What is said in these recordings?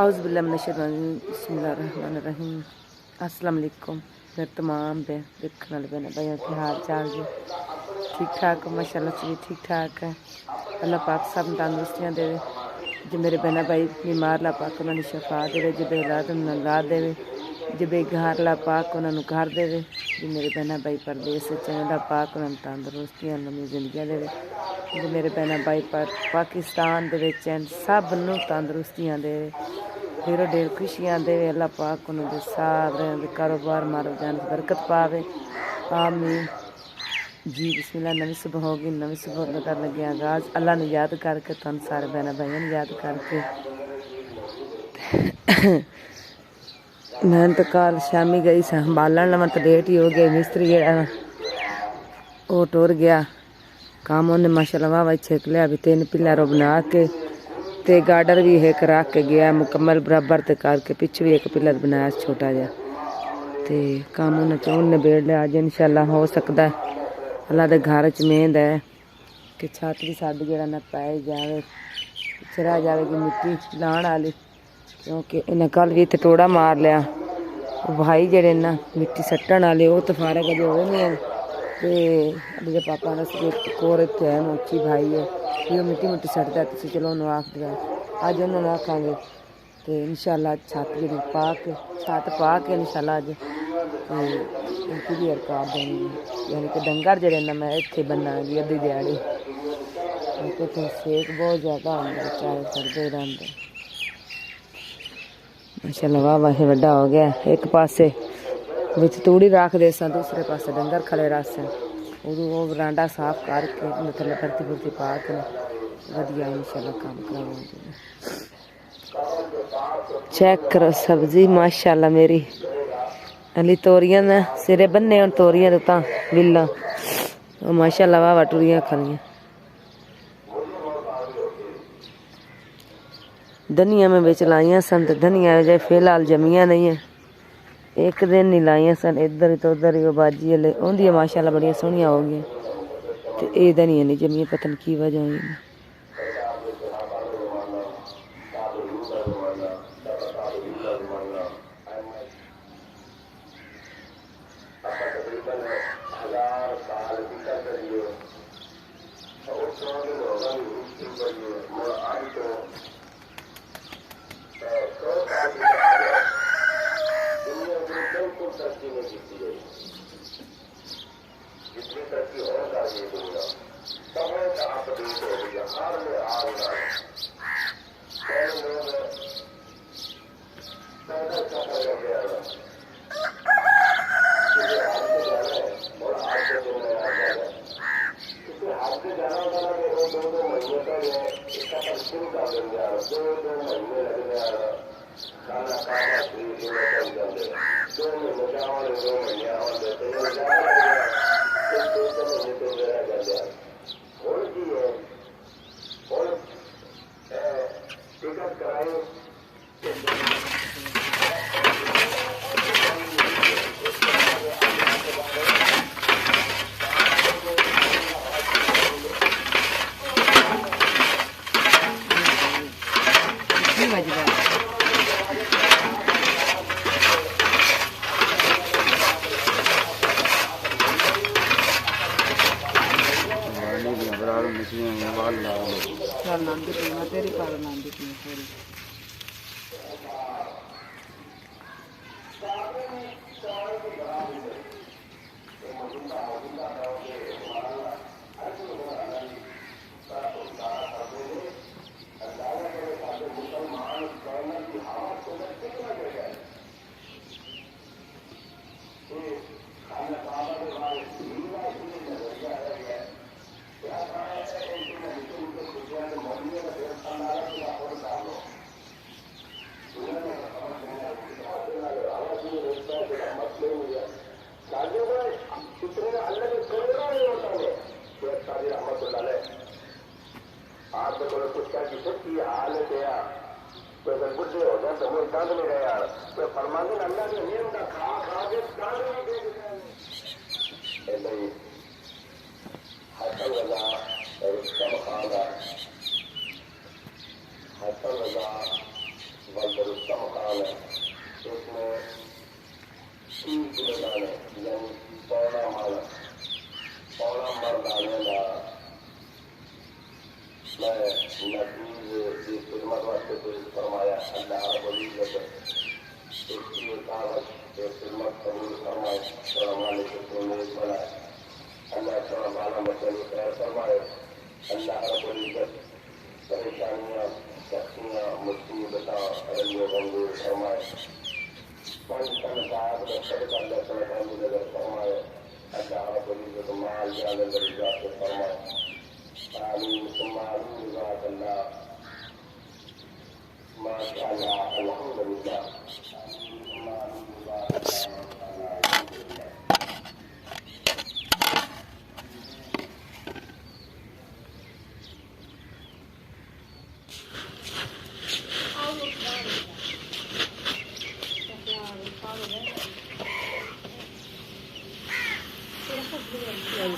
बिस्मिल्लाहिर्रहमानिर्रहीम। अस्सलाम वालेकुम। मेरे तमाम देखने वाले बहन भाइयों के हाल चाल जी ठीक ठाक हो? माशाल्लाह से भी ठीक ठाक है। अल्लाह पाक सब तंदुरुस्तियाँ देवे। जो मेरे बहन भाई बीमार ला पाक उन्होंने शिफा देवे, जो बेऔलाद उन्होंने औलाद देवे, जो बेघर ला पाक उन्होंने घर देवे, जो मेरे बहन भाई परदेस ला पाक उन्होंने तंदुरुस्तियां लम्मी जिंदगियां देवे, जो मेरे बहन भाई पर पाकिस्तान दे विच सब नूं तंदुरुस्तियां देवे, ढेरों ढेर खुशियां देवे। अल्लाह पाक उन्होंने सारे कारोबार मारो जान बरकत पावे, आमीन जी। बिस्मिल्लाह। नवी सुबह होगी, नवी सुबह कर लगे आगाज अल्लाह ने याद करके, तुम सारे बहन भाइयों ने याद करके। मैं तो कल शामी गई संभालन लवा तो लेट ही हो गया। मिस्त्री वो टुर गया काम, उन्हें माशाल्लाह वाह छेक लिया। अभी 3 पिलर बना के ते गार्डर भी एक रख के गया मुकम्मल बराबर ते करके, पिछू भी एक पिलर बनाया छोटा जहा ते काम उन्हें चौन निबेड़ लिया। अज इंशाल्लाह हो सकता है अल्लाह के घर च मेहंद है कि छत भी साड़ी जरा ना पाई जाए, पिछे रह जाएगी मिट्टी लाने वाली, क्योंकि इन्हें कल भी इतने टोड़ा मार लिया। भाई जड़े ना मिट्टी सट्टन वाले वो तो फारग अजे होए नहीं है। तो पापा ने कोर इतने है मोची भाई है कि वो मिट्टी मुट्टी सटता है, तुम चलो उन्होंने आख दिया। अज उन्होंने आखांगे तो इंशाल्लाह छत जी पा के छत पा के इंशाल्लाह अज इनकी भी अरकार देनी, यानी कि डंगर जड़े ना मैं इतने बनागी अद्धी दिहाड़ी, क्योंकि इतने सेक बहुत ज़्यादा होंगे, बेचारे सड़ते रहते। माशाल्लाह वाह वाह वड्डा हो गया। एक पासे विच तूड़ी रख दे सा, दूसरे पासे डंगर खड़े रख सा, वो बरांडा साफ करके थले भरती भुरती पा के वधिया इंशाल्लाह काम करावांगे। चेक करो सब्जी माशाल्लाह मेरी अली तोरियां ने सिरे बन्ने और तोरियां तो विला माशाल्लाह वाह वाह टुरियां खलियां। धनिया में बिच लाइया सन तो धनिया जो फिलहाल जमिया नहीं है, एक दिन नहीं लाइया सन, इधर तो उधर ही बाजी हले आँदियाँ माशाल्लाह बड़िया सोहनिया हो गई, तो ये धनिया नहीं जमिया, पता नहीं की वजह हुई। तेरी कारण आंदी थी थोड़ी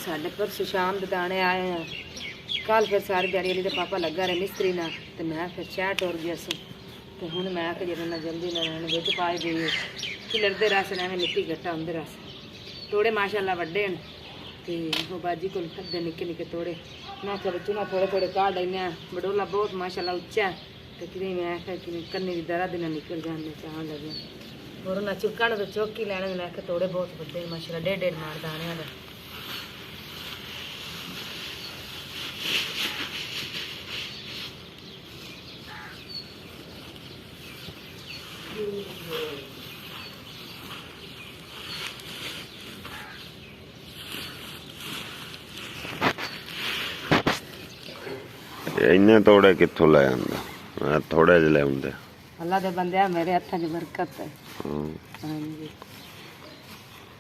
साढ़े परसों शाम के दाने आए हैं। कल फिर सारी दिहाड़ी वाली पापा लगा रहे मिस्त्री ना, तो मैं फिर चाह टोर गया सो। तो हूँ मैं जो ना जल्दी ना बिच पाए गई खिलरते रस ने मिट्टी गट्टा होंगे रस तोड़े माशाल्लाह वड्डे न। तो वो बाजी को अद्धे निक्के निक्के तोड़े मैं क्या बच्चों ना थोड़े थोड़े काट लेने। बडोला बहुत माशाल्लाह उच्चा है। तो कि मैं आख्या कि कन्ने की दरा दिन निकल जाने चाह लगे और उन्हें चुकन तो चुक ही लैने। मैं आख्या तोड़े बहुत वड्डे माशाल्लाह 1.5 मार दाने वाले। इन्ने तोड़े कित्थों ले आंदा, मैं थोड़े ज ले आंदे। अल्लाह दे बंदे मेरे हत्थों च बरकत है। हां जी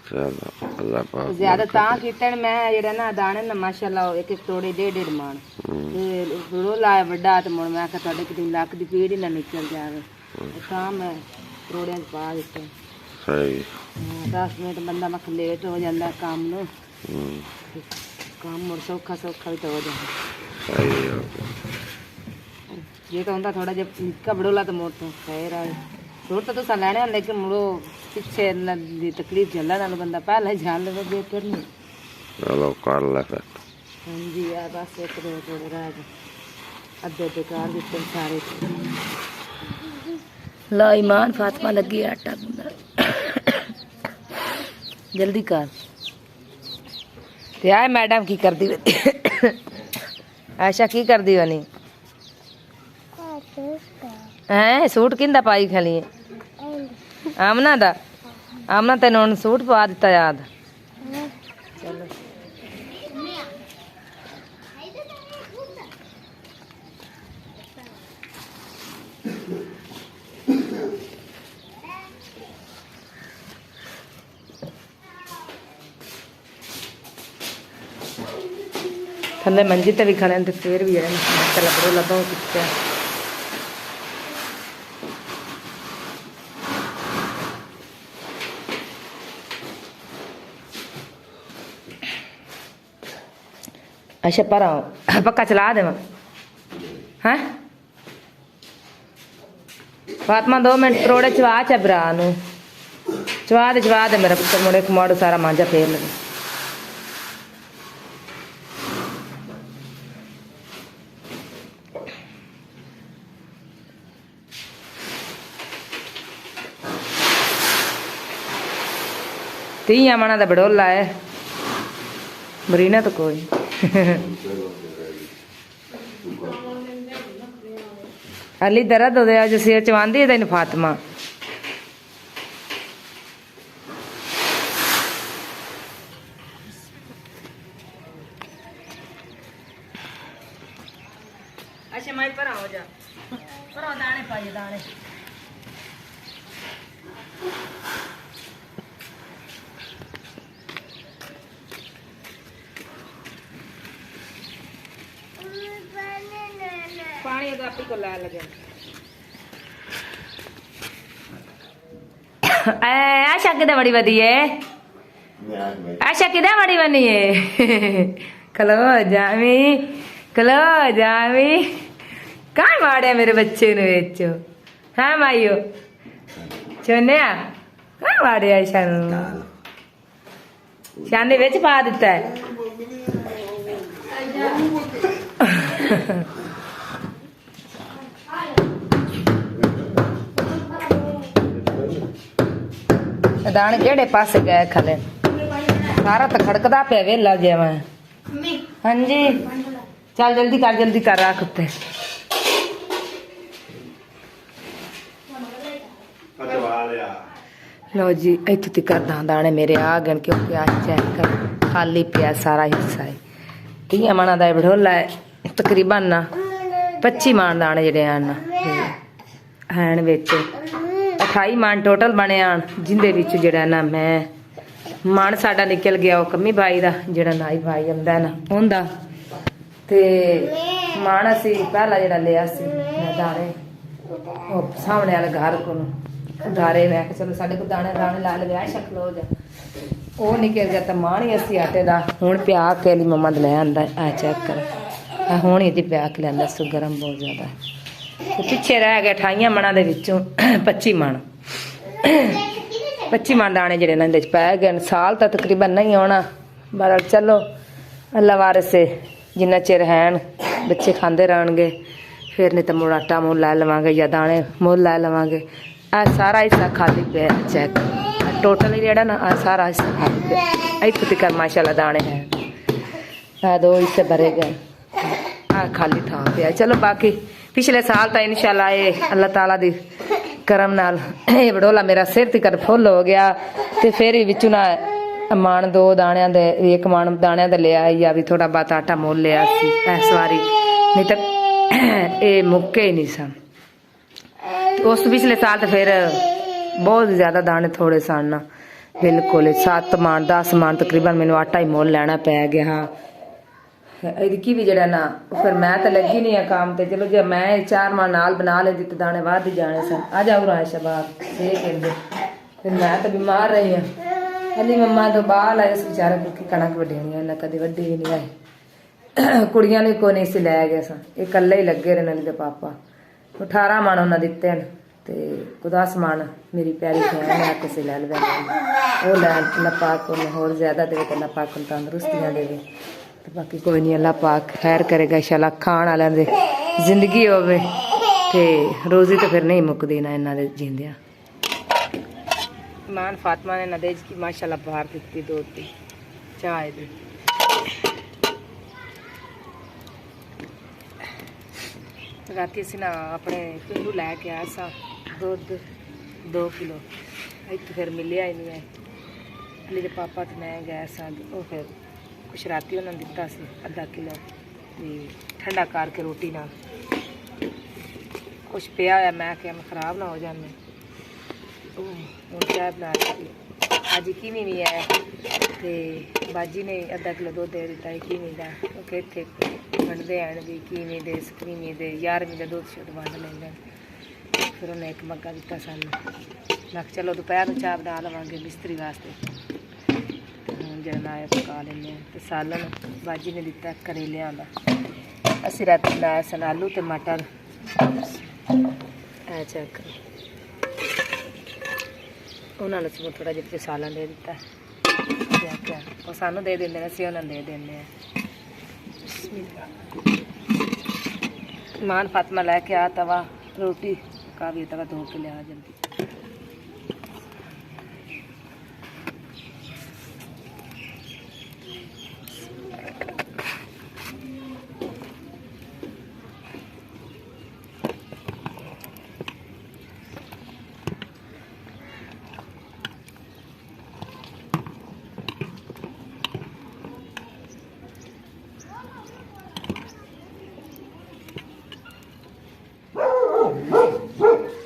चलो अल्लाह पाक ज्यादा ता कीते मैं जेड़ा ना दाने ना माशाल्लाह एक एक तोड़े 1.5 मान ते रोला बड़ा। ते मुड़ मैं आख्या तुहाडे किते लक दी पीड़ ही ना निकल जावे ता मैं तोड़ियां च पा दित्ते। सही 10 मिनट बंदा मख लेट हो जाता काम नु काम मुड़ सौखा सौखा भी तो हो जाता। सही हो ये तो होंदा थोड़ा जिहा निक्का बड़ोला तो मोड़ तो खैर आए छोड़ तो तुसा लैने लेकिन मुड़ो पिछे दी तकलीफ झल्ला नाल बंदा पहले जान ले बेहतर नहीं। चलो कर ले फिर। हाँ जी यार बस एक दो थोड़े रह गए अद्धे बेकार दिते सारे। ला ईमान फातिमा लगी आटा गुंदा जल्दी कर। ते आए मैडम की कर दी आयशा की कर दी बनी है सूट किंदा पाई खली आमना दा आमना तेन हुण सूट पा दिता याद। चलो थले मंजी ते भी खड़े तो फिर भी है बड़ोला बहुत कितना अच्छा पर पक्का चला दे हैं फातिमा 2 मिनट परोड़े चवा चा भरा चवा दे मेरा पुत्र मुड़े कमाड़ो सारा मांझा फेर लगे। तीया मना दा बड़ोला है मरीना तो कोई अली दर्द हो गया जो सिर चवांदी है तेन फातिमा अच्छा मैं पर हो जा पर दाने पाइए दाने पानी तो आप ही को ला लगे। आशा किधर बड़ी बदी है आशा किधर बड़ी बनी है कलो जामी कहाँ मारे मेरे बच्चे ने बेचो हाँ माइयो ਚੋਨਿਆ ਕਾ ਵਾੜਿਆ ਸਾਨੂੰ ਸ਼ਾਨੇ ਵਿੱਚ ਪਾ ਦਿੱਤਾ ਹੈ ਦਾਣੇ ਕਿਹੜੇ ਪਾਸੇ ਗਏ ਖਲੇ ਸਾਰਾ ਤਾਂ ਖੜਕਦਾ ਪਿਆ ਵੇਲਾ ਜਿਵੇਂ ਹਾਂਜੀ ਚੱਲ ਜਲਦੀ ਕਰ ਰੱਖ ਉੱਤੇ ਲੋ ਜੀ ਇੱਥੇ ਤੱਕ ਦਾਣੇ ਮੇਰੇ ਆ ਗਏ ਕਿਉਂਕਿ ਆ ਚੈੱਕ ਕਰ ਖਾਲੀ ਪਿਆ ਸਾਰਾ ਹਿੱਸਾ ਹੈ 30 ਮਣਾ ਦਾ ਬੜੋਲਾ ਹੈ ਤਕਰੀਬਨ ਨਾ 25 ਮਣ ਦਾਣੇ ਜਿਹੜੇ ਹਨ ਹੈਣ ਵਿੱਚ 28 ਮਣ ਟੋਟਲ ਬਣੇ ਆਣ ਜਿੰਦੇ ਵਿੱਚ ਜਿਹੜਾ ਨਾ ਮੈਂ ਮਣ ਸਾਡਾ ਨਿਕਲ ਗਿਆ ਉਹ ਕੰਮੀ ਭਾਈ ਦਾ ਜਿਹੜਾ ਨਾਈ ਭਾਈ ਆਉਂਦਾ ਨਾ ਹੁੰਦਾ ਤੇ ਮਣ ਅਸੀਂ ਪਹਿਲਾਂ ਜਿਹੜਾ ਲਿਆ ਸੀ ਮੈਂ ਦਾਣੇ ਉਹ ਸਾਹਮਣੇ ਵਾਲੇ ਘਰ ਕੋਲ ਉਧਾਰੇ ਮੈਂ ਕਿਹਾ ਚਲੋ ਸਾਡੇ ਕੋਲ ਦਾਣੇ ਲਾ ਲਵੇ ਸ਼ਕਲ ਹੋ ਜਾ ਉਹ ਨਿਕਲ ਗਿਆ ਤਾਂ ਮਾਣੀ ਅਸੀਂ ਆਟੇ ਦਾ ਹੁਣ ਪਿਆ ਕੇ ਲਈ ਮੰਮਾ ਲੈ ਆਂਦਾ ਆ ਚੈੱਕ ਕਰ ਆ ਹੁਣ ਇਹਦੀ ਪਿਆ ਕੇ ਲੈਂਦਾ ਸੋ ਗਰਮ ਬਹੁਤ ਜ਼ਿਆਦਾ ਤੇ ਪਿੱਛੇ ਰਹਿ ਗਏ 28 ਮਣਾਂ ਦੇ ਵਿੱਚੋਂ 25 ਮਣ 25 ਮਣ ਦਾਣੇ ਜਿਹੜੇ ਇਹਨਾਂ ਦੇ ਚ ਪੈ ਗਏ ਸਾਲ ਤਾਂ ਤਕਰੀਬਨ ਨਹੀਂ ਆਉਣਾ ਪਰ ਚਲੋ ਅੱਲਾ ਵਾਰਸੇ ਜਿੰਨਾ ਚਿਰ ਹੈਨ ਬੱਚੇ ਖਾਂਦੇ ਰਹਿਣਗੇ ਫਿਰ ਨਹੀਂ ਤਾਂ ਮੁੜ ਆਟਾ ਮੁੱਲ ਲੈ ਲਵਾਂਗੇ ਜਾਂ ਦਾਣੇ ਮੁੱਲ ਲੈ ਲਵਾਂਗੇ ਆ ਸਾਰਾ ਹਿੱਸਾ ਖਾਲੀ ਪਿਆ ਚੈੱਕ ਟੋਟਲ ਜਿਹੜਾ ਨਾ ਆ ਸਾਰਾ ਹਿੱਸਾ ਖਾਲੀ ਪਿਆ ਇੱਥੇ ਤੱਕ ਮਾਸ਼ਾਅੱਲਾ ਦਾਣੇ ਹੈ ਆ ਦੋ ਹਿੱਸੇ ਭਰੇ ਗਏ ਆ ਖਾਲੀ ਥਾਂ ਪਿਆ ਚਲੋ ਬਾਕੀ ਪਿਛਲੇ ਸਾਲ ਤਾਂ ਇਨਸ਼ਾਅੱਲਾ ਇਹ ਅੱਲਾਹ ਤਾਲਾ ਦੀ ਕਰਮ ਨਾਲ ਇਹ ਬੜੋਲਾ ਮੇਰਾ ਸਿਰ ਤੱਕ ਫੁੱਲ ਹੋ ਗਿਆ ਤੇ ਫਿਰ ਵੀ ਵਿੱਚੋਂ ਨਾ ਮਣ 2 ਦਾਣਿਆਂ ਦੇ 1 ਮਣ ਦਾਣਿਆਂ ਦਾ ਲਿਆ ਜਾਂ ਵੀ ਥੋੜਾ ਬਹੁਤ ਆਟਾ ਮੁੱਲ ਲਿਆ ਸੀ ਇਸ ਵਾਰੀ ਨਹੀਂ ਤਾਂ ਇਹ ਮੁੱਕੇ ਹੀ ਨਹੀਂ ਸਨ ਉਸ ਪਿਛਲੇ ਸਾਲ ਤਾਂ ਫਿਰ ਬਹੁਤ ਜ਼ਿਆਦਾ ਦਾਣੇ ਥੋੜੇ ਸਨ ਬਿਲਕੁਲ 7 ਮਣ 10 ਮਣ ਤਕਰੀਬਨ ਮੈਨੂੰ ਆਟਾ ਹੀ ਮੁੱਲ ਲੈਣਾ ਪੈ ਗਿਆ ਇਹਦੀ ਵੀ ਜਿਹੜਾ ਨਾ ਫਿਰ ਮੈਂ ਤਾਂ ਲੱਗੀ ਨਹੀਂ ਆ ਕੰਮ ਤੇ ਚਲੋ ਜੇ ਮੈਂ 4 ਮਣ ਨਾਲ ਬਣਾ ਲੈਂਦੀ ਤੇ ਦਾਣੇ ਵੱਧ ਜਾਣੇ ਸਨ ਆ ਜਾਓ ਰਾਏ ਸ਼ਬਾਬ ਦੇ ਕਹਿੰਦੇ ਫਿਰ ਮੈਂ ਤਾਂ ਬਿਮਾਰ ਰਹੀ ਹਾਂ ਅਲੀ ਮੰਮਾ ਤੋਂ ਬਾਹਰ ਆਏ ਇਸ ਵਿਚਾਰੇ ਕਿਉਂਕਿ ਕਣਕ ਵੱਢਣੀ ਇਹਨਾਂ ਕਦੇ ਵੱਢੀ ਵੀ ਨਹੀਂ ਆਏ ਕੁੜੀਆਂ ਨੇ ਕੋਈ ਨਹੀਂ ਸੀ ਲੈ ਗਏ ਸਨ ਇਹ ਇਕੱਲੇ ਹੀ ਲੱਗੇ ਰਹੇ ਨਲੀ ਦੇ ਪਾਪਾ 18 ਮਣ ਉਹਨਾਂ ਦਿੱਤੇ ਹਨ ਤੇ 10 ਮਣ ਮੇਰੀ ਪਿਆਰੀ ਭੈਣ ਨੇ ਕਿਸੇ ਲੈ ਲਵੇ ਉਹ ਲੈ ਅੱਲਾਹ ਪਾਕ ਨੂੰ ਹੋਰ ਜ਼ਿਆਦਾ ਦੇਵੇ ਤੇ ਅੱਲਾਹ ਪਾਕ ਨੂੰ ਤੰਦਰੁਸਤੀਆਂ ਦੇਵੇ ਤੇ ਬਾਕੀ ਕੋਈ ਨਹੀਂ ਅੱਲਾਹ ਪਾਕ ਖੈਰ ਕਰੇਗਾ ਇੰਸ਼ਾਅੱਲਾ ਖਾਣ ਵਾਲਿਆਂ ਦੇ ਜ਼ਿੰਦਗੀ ਹੋਵੇ ਤੇ ਰੋਜ਼ੀ ਤਾਂ ਫਿਰ ਨਹੀਂ ਮੁੱਕਦੀ ਨਾ ਇਹਨਾਂ ਦੇ ਜਿੰਦਿਆਂ ਮਾਨ ਫਾਤਮਾ ਨੇ ਨਦੇਜ ਕੀ ਮਾਸ਼ਾਅੱਲਾ ਬਾਹਰ ਦਿੱਤੀ ਦੋਤੀ ਚਾਹ ਦੀ ਰਾਤੀ ਅਸੀਂ ਨਾ ਆਪਣੇ ਪਿੰਡੂ ਲੈ ਕੇ ਆਇਆ ਸਾਂ ਦੁੱਧ 2 ਕਿਲੋ ਇੱਥੇ ਫਿਰ ਮਿਲਿਆ ਹੀ ਨਹੀਂ ਹੈ ਅਲੀ ਦੇ ਪਾਪਾ ਤੇ ਮੈਂ ਗਏ ਸਾਂ ਉਹ ਫਿਰ ਕੁਛ ਰਾਤੀ ਉਹਨਾਂ ਨੇ ਦਿੱਤਾ ਸੀ ਅੱਧਾ ਕਿਲੋ ਤੇ ਠੰਡਾ ਕਰਕੇ ਰੋਟੀ ਨਾਲ ਕੁਛ ਪਿਆ ਹੋਇਆ ਮੈਂ ਕਿਹਾ ਮੈਂ ਖਰਾਬ ਨਾ ਹੋ ਜਾਵੇ ਹੁਣ ਚਾਹ ਬਣਾ ਦਿੱਤੀ ਅੱਜ ਕਿਵੇਂ ਵੀ ਆਇਆ ਤੇ ਬਾਜੀ ਨੇ ਅੱਧਾ ਕਿਲੋ ਦੁੱਧ ਦੇ ਦਿੱਤਾ ਕਿਵੇਂ ਦਾ ਉਹ ਕਿ ਇੱਥੇ ਵੰਡਦੇ ਆਣ ਵੀ ਕਿਵੇਂ ਦੇ ਸਕਰੀਮੀ ਦੇ 11ਵੀਂ ਦਾ ਦੁੱਧ ਸ਼ੁੱਧ ਵੰਡ ਲੈਂਦੇ ਫਿਰ ਉਹਨੇ ਇੱਕ ਮੱਗਾ ਦਿੱਤਾ ਸਾਨੂੰ ਮੈਂ ਕਿਹਾ ਚਲੋ ਦੁਪਹਿਰ ਨੂੰ ਚਾਹ ਬਣਾ ਲਵਾਂਗੇ ਮਿਸਤਰੀ ਵਾਸਤੇ ਹੁਣ ਜਿਹੜਾ ਆਇਆ ਪਕਾ ਲੈਂਦੇ ਹਾਂ ਤੇ ਸਾਲਨ ਬਾਜੀ ਨੇ ਦਿੱਤਾ ਕਰੇਲਿਆਂ ਦਾ ਅਸੀਂ ਰਾਤੀ ਬਣਾਇਆ ਸਨ ਆਲੂ ਤੇ ਮਟਰ ਐ ਚੈੱਕ ਉਹਨਾਂ ਨੂੰ ਸਗੋਂ ਥੋੜਾ ਜਿਹਾ ਸਾਲਨ ਦੇ ਦਿੱਤਾ ਉਹ ਸਾਨੂੰ ਦੇ ਦਿੰਦੇ ਨੇ ਅਸੀਂ ਉਹਨਾਂ ਨੂੰ ਦੇ ਦਿੰਦੇ ਹਾਂ ਮਾਨ ਫਾਤਮਾ ਲੈ ਕੇ ਆ ਤਵਾ ਰੋਟੀ ਪਕਾ ਵੀ ਤਵਾ ਧੋ ਕੇ ਲਿਆ ਜਲਦੀ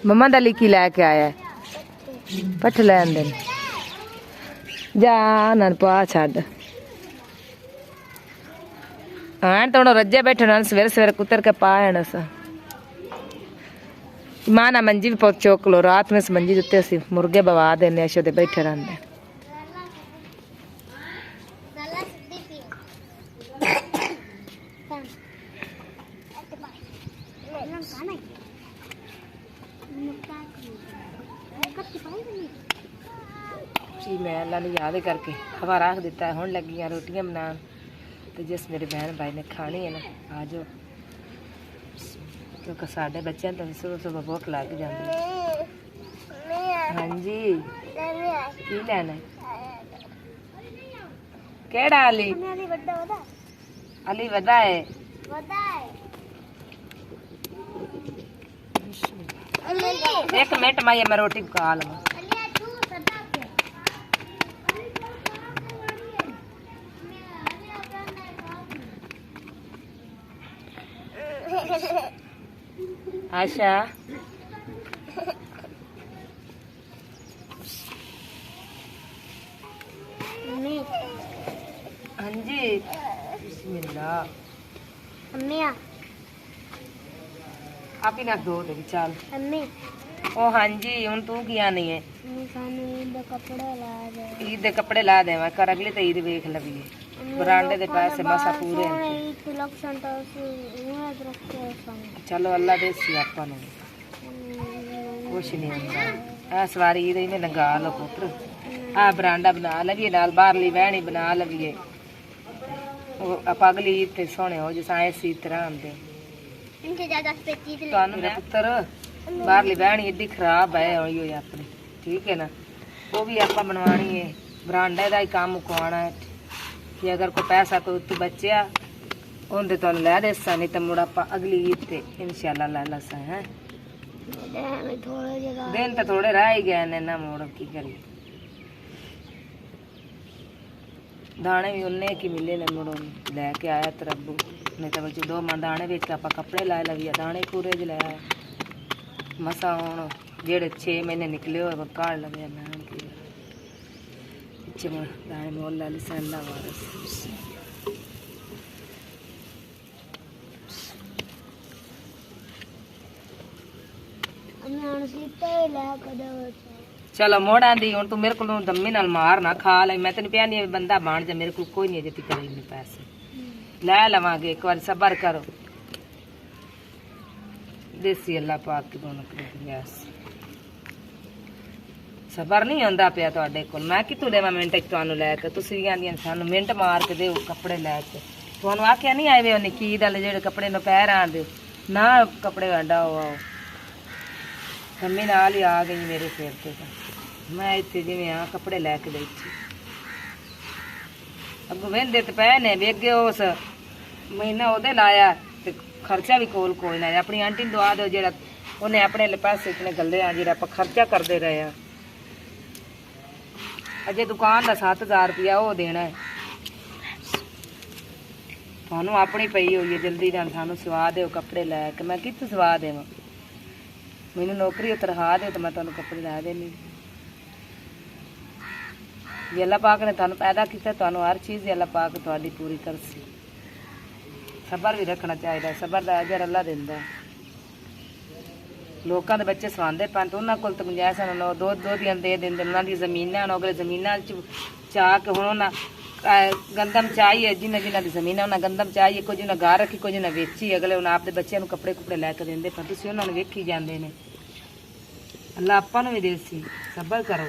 ਮੰਮਾ ਦਾ ਲਈ ਕੀ ਲੈ ਕੇ ਆਇਆ ਪੱਠ ਲੈ ਆਂਦੇ ਨੇ ਜਾ ਨਨ ਪਾ ਛੱਡ ਹਾਂ ਤਾਂ ਰੱਜੇ ਬੈਠੇ ਨਾਲ ਸਵੇਰੇ ਸਵੇਰੇ ਕੁੱਤਰ ਕੇ ਪਾ ਆਣਾ ਸਾ ਮਾਂ ਨਾ ਮੰਜੀ ਵੀ ਪਹੁੰਚ ਚੋਕ ਲੋ ਰਾਤ में मंजी ਦਿੱਤੇ ਸੀ ਮੁਰਗੇ ਬਵਾ ਦੇਨੇ ਅਸ਼ੋ ਦੇ ਬੈਠੇ ਰਹਿੰਦੇ जी मैं अल्लाह ने याद करके हवा रख दिता है। हुण लगी हैं रोटियां बनान तो जिस मेरे बहन भाई ने खानी है ना आ जाओ, क्योंकि साढ़े बच्चों तो सुबह सुबह भुख लग जाती है। हाँ जी की लेना है? केड़ा अली? अली वदा है। एक मिनट माई मैं रोटी पका लवा। आशा हाँ जी बिस्मिल्लाह आप ही ना दो दे चल। ओ हाँ जी हूँ तू किया नहीं है? ईद दे कपड़े ला दे मैं कर अगली तो ईद वेख लवीए बरांडे दे पैसे मसा पूरे चलो अल्लाह दे सी आपा नु कुछ नहीं होंदा। इस बार ईद में लंगा लो पुत्र आ बरांडा बना लवीए नाल बाहरली वहनी बना लवीए आप अगली ईद ते सोने हो जिस आए सी तरह आंदे मेरा पुत्र बाहरली वहनी एडी खराब है हुई अपनी ठीक है ना वो भी आप बनवानी है बरांडे का ही काम मुकवाना है कि अगर कोई पैसा कोई उत्तू बचिया उनते तुम लै देसा नहीं तो मुड़ आप अगली ईद ते इंशाल्लाह लै लसा है। दिन तो थोड़े रह ही गए ने ना मोड़ की करिए दाने भी उन्ने की मिले ने मुड़ो लैके आया तरब्बू नहीं तो बच्चे 2 मन दाने बेच के आप कपड़े लाए लगिया दाने पूरे ज लाया मसा हूँ जेड़े 6 महीने निकले हो काड़ लगे मैं पिछे दाने मोल ला सैंडा वारस चलो मोड़ आंदी हूँ तू मेरे को दम्मी नाल मार ना खा ले मैं तेन प्यानी बंदा बन जा मेरे को कोई नहीं अजे करे इन्ने पैसे लै लवांगे एक बार सबर करो देसी अल्लाह पाक की दोनों गैस सबर नहीं आंदा पिया तुहाडे कोल मैं कितों देवां मिंट तुहानू लैके तुसीं आंदियां सानू मिंट मार के देओ कपड़े लैके तुहानू आख्या नहीं आए वे उन्हें कीद वाले जेड़े कपड़े नो पैर आंदे ना कपड़े वाडा हो आओ मम्मी नाल ही आ गई मेरे सिर ते मैं इत्थे जिवें आ कपड़े लैके बैठी अगों वेंदे ते पै ने वेगे उस महीना ओदे लाया ते खर्चा भी कोल कोई ना अपनी आंटी नूं दुआ दो जेड़ा उन्हें अपने पैसे इतने गले आ जेड़ा आपां खर्चा करते रहे हैं अजे दुकान का 7000 रुपया वो देना है थानू अपनी पई हुई है जल्दी नाल सानू सवा दो कपड़े लैके मैं कित्थों सवा देवां मैनू नौकरी तरहा दो तो मैं तुहानू कपड़े लै देनी जे अल्लाह पाक ने तुहानू पैदा किया तुहानू हर चीज़ अल्लाह पाक तुहाडी पूरी करसी सबर भी रखना चाहिए सबर का अजर अल्लाह दिंदा है लोगों के बच्चे सवांदे पैन तो उन्होंने को गुंजाइश ना दो दियां दे देंगे उन्होंने जमीन अगले जमीन चाह के हूँ गंदम चाहिए जिन्हें जिन्हों की जमीन उन्हें गंदम चाहिए कुछ उन्हें गा रखी कुछ उन्हें वेची अगले उन्हें आपके बच्चों को कपड़े कुपड़े लैके देंगे पर तुम उन्होंने वेखी जाते हैं अल्लाह आपा भी दे सी सबर करो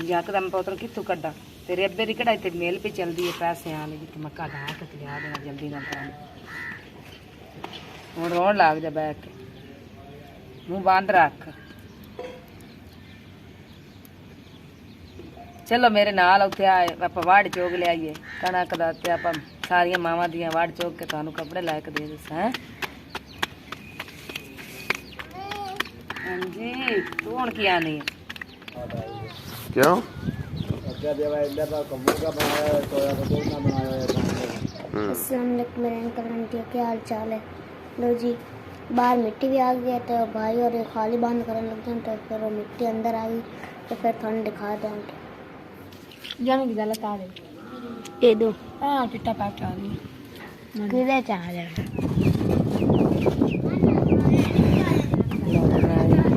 यकदम पुत्र कितों कड्डा तेरे अब्बे की कढ़ाई तेरी मेल पे चलती है पैसे आने की मैं घट हाँ के लिया देना जल्दी ना हूँ रोन लग जा बैठ के मुँह बंद रख चलो मेरे नाल उत्थे आए आप वाड़ चोग ले आइए कणक दा ते आप सारिया मावां दियां वाड़ चोग के तुहानू कपड़े ला के दे दस हैं हाँ जी तू हुण की आनी क्यों क्या हाल चाल है। लो जी बाहर मिट्टी भी आ गई है तो भाई और खाली बंद करने लग जाए तो फिर वो मिट्टी अंदर आ गई तो फिर थोड़ा दिखा दें जाने की गलत आ रही ये दो हाँ चिट्टा पैक आ गई किधर चाह जाए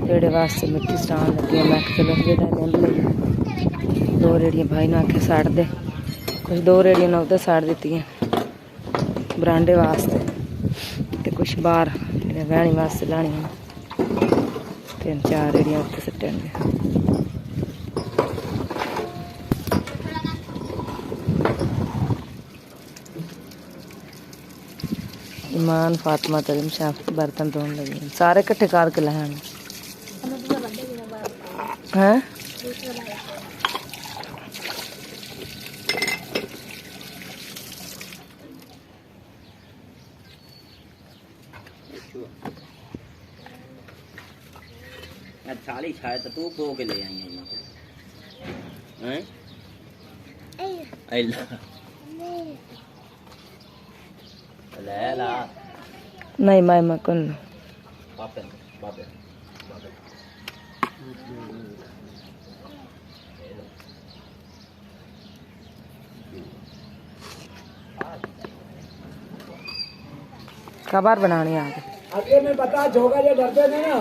पेड़े वास्ते मिट्टी सटान लगी मैं चलो दो रेड़ियां भाई ने आखे साड़ दे कुछ 2 रेड़ियां ने उधर साड़ दी बरांडे वास्ते ते कुछ बाहर वहनी वास्ते लानी तीन चार रेड़ियां उत्ते सट्टणगे। ईमान फातिमा तरीम शाफ्त बर्तन धोने लगे सारे इकट्ठे करके लाएंगे हैं। थाली छाए तो तू खो के ले आई हैं ऐला ले ला नहीं मैं कौन पापे पापे खबर बनानी आगे आगे में बता जोगा ये डरते नहीं ना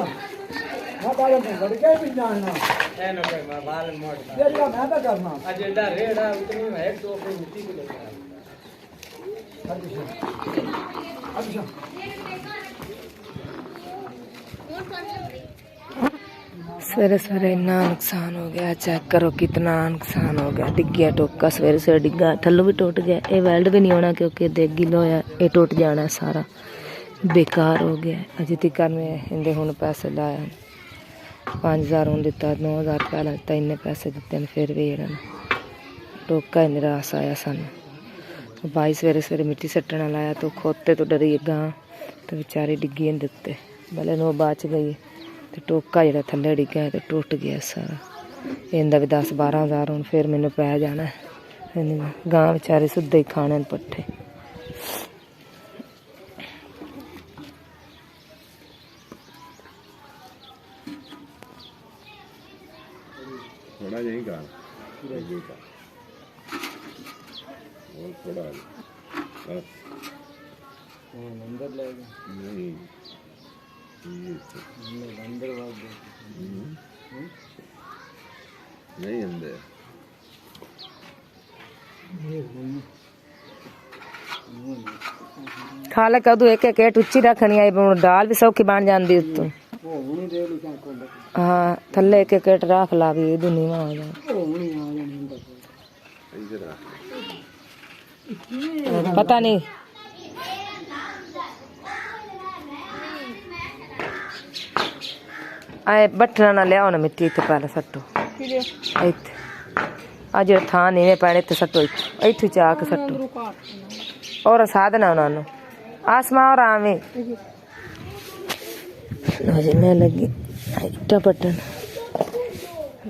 मैं बाल में बढ़ के भी जानना है ना भाई मैं बाल मोड़ ये क्या मैं तो करना अजेंडा रेड़ा उतनी में एक दो कोई मिट्टी भी लेकर अच्छा सवेरे सवेरे इतना नुकसान हो गया। चेक करो कितना नुकसान हो गया। डिग्गिया टोका सवेरे सवेरे डिग्गा थल्लों भी टूट गया। ये वेल्ड भी नहीं होना क्योंकि देख गिल होया ये टूट जाना सारा बेकार हो गया। अजे तक में इंदे हुण पैसे लाया 5000 हुण दिता 9000 पहला दिता इन्ने पैसे दिते ने फिर भी जेड़ा टोका ही निराश आया सानू। भाई सवेरे सवेरे मिट्टी सट्टना लाया तो खोते तो डरी गां तो बेचारी डिग्गी ने दिते भले नो बच गई तो टोका जेड़ा थल्ले डिग्गा तो टुट गया सारा। इंदा भी 10-12 हुण फिर मैनू पै जाना गां बेचारे सुद्धा ही खाने न पट्ठे। थोड़ा यही का और थोड़ा बस अंदर लेगा नहीं अंदर वाग नहीं अंदर खा ले कदू एक एक एट उच्ची रखनी आई दाल भी सौखी बन जाती उत्तों। वो हुनी दे लू क्या को हाँ थल्ले एक एक एट रख ला भी इधर नीवा हो जाए। वो हुनी आ जाने इधर पता नहीं आए बट्ठना ना लिया ना मिट्टी इतने पहले सट्टो इतने अज थां नीवे पैने इतने सट्टो इतू चा के सट्टो और साधना उन्होंने आसमां और आवे मैं लगी इट्टा पट्टन।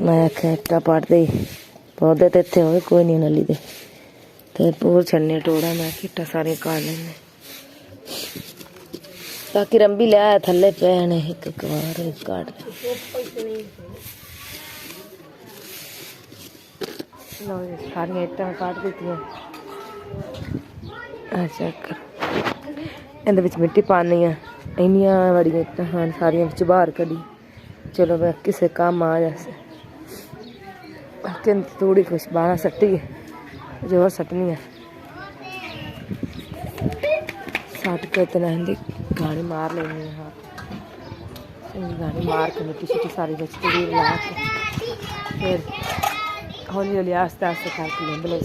मैं आख्या इट्टा पट दे पौधे तो इतने हो कोई नहीं नली दे तो पूर छन्ने टोड़ा मैं इट्टा सारे काट लेने ताकि रंबी लिया थले पैने एक बार काट सारिया इट्टा काट दी। चेक कर इन मिट्टी पानी है इनिया बड़िया इट्टा हाँ सारिया बिच बाहर कड़ी चलो मैं किसी काम आ जैसे थोड़ी कुछ 12 सट्टी है जो और सटनी है सट के इतना हिंदी गाड़ी मार लेनी है। हाँ गाड़ी मार के मिट्टी शिट्टी सारी बचती ला के फिर हौली हौली आस्ते आस्ते करके लिंब ले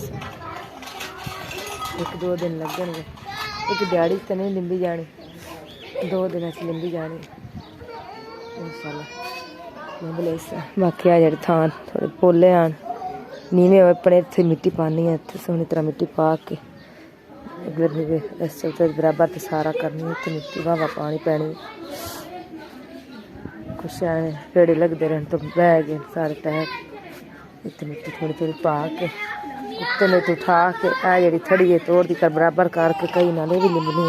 1-2 दिन लगेंगे। एक दिहाड़ी तो नहीं लिंबी जानी 2 दिन लिंबी जानी इंशाल्लाह लिंब ले। बाकी आ जेह्ड़े थां थोड़े पोले आन नीवे अपने इत्थे मिट्टी पानी है इत्थे सोहनी तरह मिट्टी पा के इस चलते बराबर तो सारा करनी इत्थे मिट्टी हवा पानी पैनी कुछ पेड़े लगते रहने तो बह गए सारे टैर इतनी मिट्टी थोड़ी थोड़ी पा के कुत्ते ने तो उठा के आ जी थड़ी है तोड़ दी कर बराबर करके कई नाले भी लिंबनी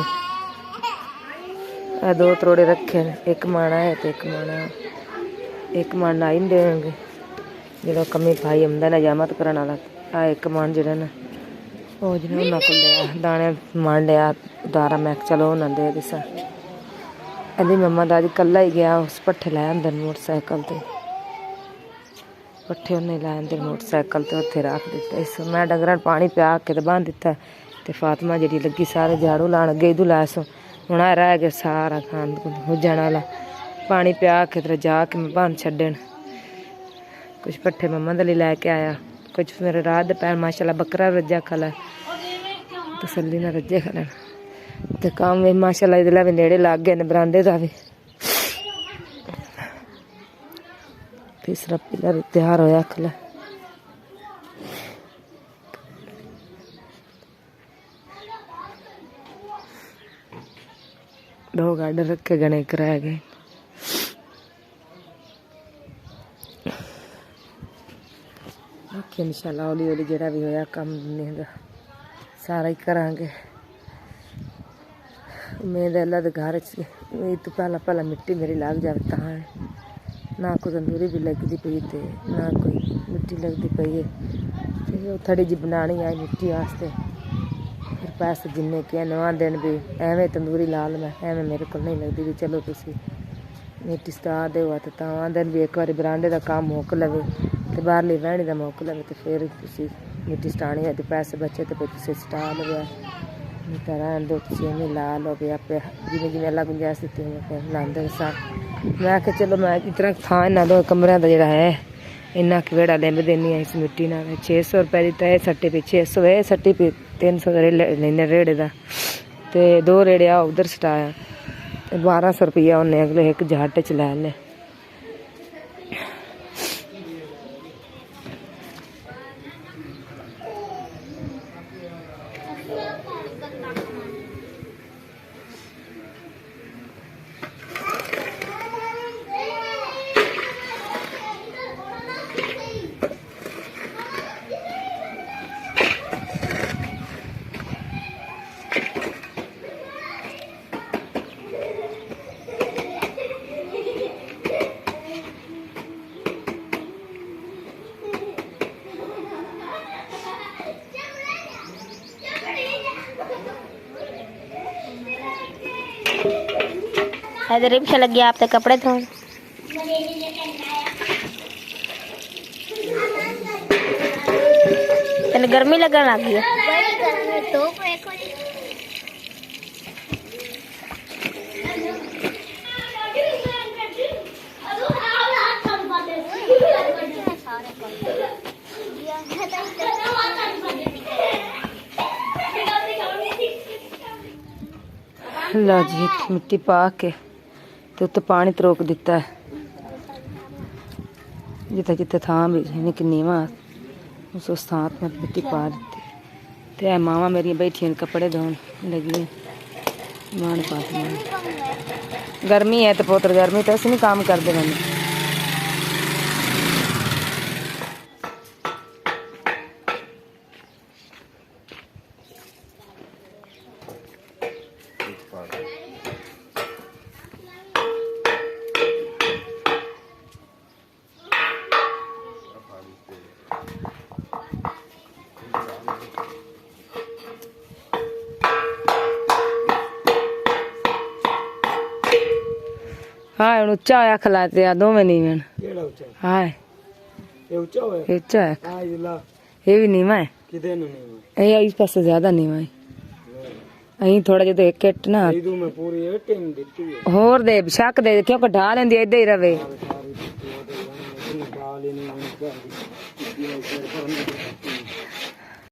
है। 2 त्रोड़े रखे एक माना है तो एक मान आई नहीं देंगे जो कमी पाई आमदा ना जामत करने वाला आ एक मान जो वो जो उन्होंने को लिया दाने मान लिया उदारा मैं चलो उन्हें दे दिसा अली मम्मा दादी कला ही गया उस पट्ठे लाया अंदर मोटरसाइकिल ते पट्ठे उन्हें लाए अंदर मोटरसाइकिल ते उत्थे रख दिता। इस मैं डंगर पानी पिया के तो बांध दिता ते फातिमा जी लगी सारे झाड़ू लाने गई दू लाए सो हूँ रह गया सारा खान हो जाने वाला ਪਾਣੀ ਪਿਆ ਕੇ ਤੇ ਜਾ ਕੇ ਮੈਂ ਬੰਨ ਛੱਡਣ। ਕੁਝ ਪੱਠੇ ਮੰਮਾ ਦੇ ਲਈ ਲੈ ਕੇ ਆਇਆ, ਕੁਝ ਮੇਰੇ ਰਾਤ ਦੇ ਪੈਰ ਮਾਸ਼ਾਅੱਲਾ ਬੱਕਰਾ ਰੱਜਾ ਖਾ ਲੈ, ਤਸੱਲੀ ਨਾਲ ਰੱਜੇ ਖਾ ਲੈਣ। ਤੇ ਕੰਮ ਵੀ ਮਾਸ਼ਾਅੱਲਾ ਇਹਦੇ ਵੀ ਨੇੜੇ ਲੱਗ ਗਏ ਨੇ ਬਰਾਂਡੇ ਦਾ ਵੀ। तीसरा पिलर तैयार होया खला। दो गार्डन रखे गने कराए गए। इंशाल्लाह हौली हौली जेड़ा भी होया कम सारा ही करांगे। उम्मीद है अल्लाह दे घर तो पहला मिट्टी मेरी लग जाए तां है, ना कोई तंदूरी भी लगती पई ते ना कोई मिट्टी लगती पई है। तो थोड़ी जी बनानी आई मिट्टी वास्ते, फिर पैसे जिन्ने के नवा दिन भी एवें तंदूरी ला लवां, एवें मेरे को नहीं लगती भी चलो तुसी मिट्टी सटा देओ तो तां दिन भी एक बार बरांडे का काम मुक लवे तो बाहरली वहणी का मुक लवे तो फिर तुसी मिट्टी सटानी है तो पैसे बचे तो फिर तुसी सटा लवे, नहीं तो रहन दो तुसी एवें ला लो भी आपे जिवें जिवें अल्लाह गुंजाइश दित्ती उवें फिर लांदे सा। मैं आख्या चलो मैं इतना थां इन्होंने दो कमरिया का जोड़ा है इन्ना क वेड़ा लिंब देनी है इस मिट्टी ना। 600 रुपए की तय सट्टी पे 600 है सट्टी पे 300 लेने रेड़े का, तो 2 रेड़े आ उधर सटाया 1200 रुपया उन्हें अगले एक झाटे च लै ले। इधर रिक्शा लग गया आपके कपड़े धोने। तेन गर्मी लगन लग गई लो जी मिट्टी पा के तो उत्ते पानी तरोक दिता है, जिथे जिथे थां भी कि नीवा उस थां में मिट्टी पा दी। तो मावां मेरिया बैठियां कपड़े धोन लगी मान पाती। गर्मी है तो पुत्र गर्मी तो असं नहीं काम करते रहने। हाँ हुण उच्चा होया खलाते आ दोवें नीवें। केड़ा ऊंचा? हाँ ये ऊंचा होया? ऊंचा है। हां ये ला ये भी नीवा है। किदे नु नीवा? ये इस पासे ज्यादा नीवा है। अहीं थोड़ा जो एक किट ना इदू में पूरी एटिंग दित्ती है। होर दे शक दे क्यों ढा लेंदी इधर ही रवे। सारी दित्ती ओदे डाल ही नहीं